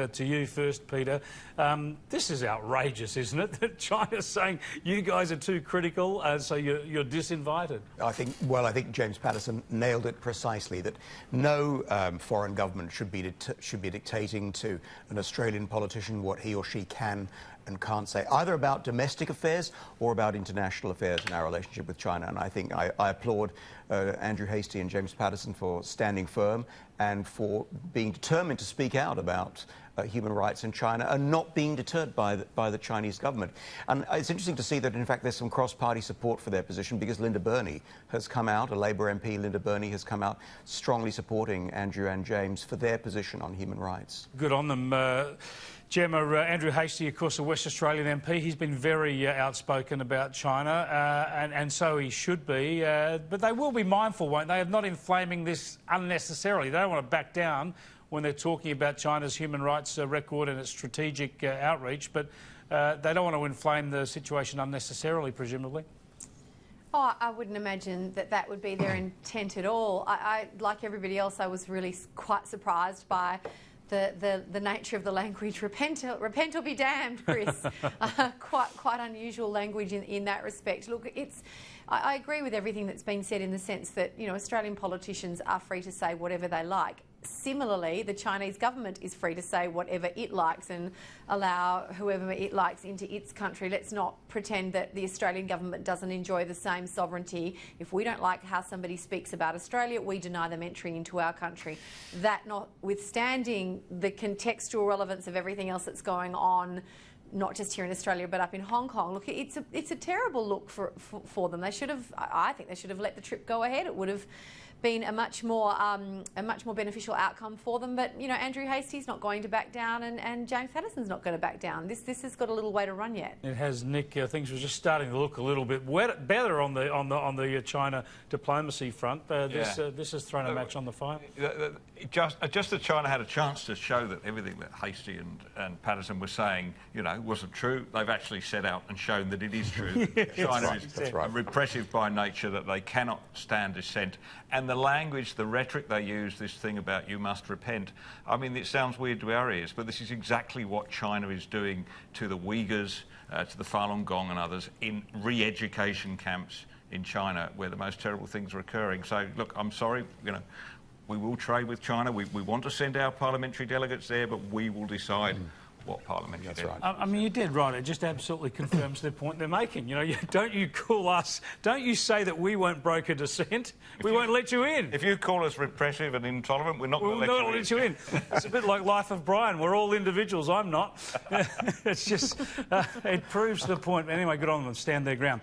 To you first, Peter. This is outrageous, isn't it? That China's saying you guys are too critical, so you're disinvited. I think James Patterson nailed it precisely. That no foreign government should be dictating to an Australian politician what he or she can and can't say, either about domestic affairs or about international affairs in our relationship with China. And I think I applaud Andrew Hastie and James Patterson for standing firm and for being determined to speak out about human rights in China and not being deterred by the Chinese government. And it's interesting to see that, in fact, there's some cross-party support for their position, because Linda Burney has come out, a Labour MP, Linda Burney, has come out strongly supporting Andrew and James for their position on human rights. Good on them. Gemma, Andrew Hastie, of course, a West Australian MP, he's been very outspoken about China, and so he should be. But they will be mindful, won't they, of not inflaming this unnecessarily. They don't want to back down when they're talking about China's human rights record and its strategic outreach, but they don't want to inflame the situation unnecessarily, presumably. Oh, I wouldn't imagine that that would be their intent at all. Like everybody else, I was really quite surprised by the nature of the language. Repent or be damned, Chris. Quite unusual language in that respect. Look, I agree with everything that's been said in the sense that, you know, Australian politicians are free to say whatever they like. Similarly, the Chinese government is free to say whatever it likes and allow whoever it likes into its country. Let's not pretend that the Australian government doesn't enjoy the same sovereignty. If we don't like how somebody speaks about Australia, we deny them entry into our country. That notwithstanding the contextual relevance of everything else that's going on, not just here in Australia but up in Hong Kong. Look, it's a terrible look for them. They should have. I think they should have let the trip go ahead. It would have been a much more beneficial outcome for them. But, you know, Andrew Hastie's not going to back down, and James Patterson's not going to back down. This has got a little way to run yet. It has, Nick. Things were just starting to look a little bit better on the China diplomacy front. This has thrown a match on the fire. Just that China had a chance to show that everything that Hastie and Patterson were saying, you know, wasn't true. They've actually set out and shown that it is true. China is repressive by nature, that they cannot stand dissent. And the language, the rhetoric they use, this thing about you must repent, I mean, it sounds weird to our ears, but this is exactly what China is doing to the Uyghurs, to the Falun Gong and others in re-education camps in China, where the most terrible things are occurring. So, look, I'm sorry, you know, we will trade with China. We want to send our parliamentary delegates there, but we will decide what parliamentary delegates. I mean, you did right. It just absolutely confirms the point they're making. You know, don't you call us, don't you say that we won't broker dissent. We won't let you in. If you call us repressive and intolerant, we're not going to let you in. It's a bit like Life of Brian. We're all individuals. I'm not. It's just, it proves the point. Anyway, good on them. Stand their ground.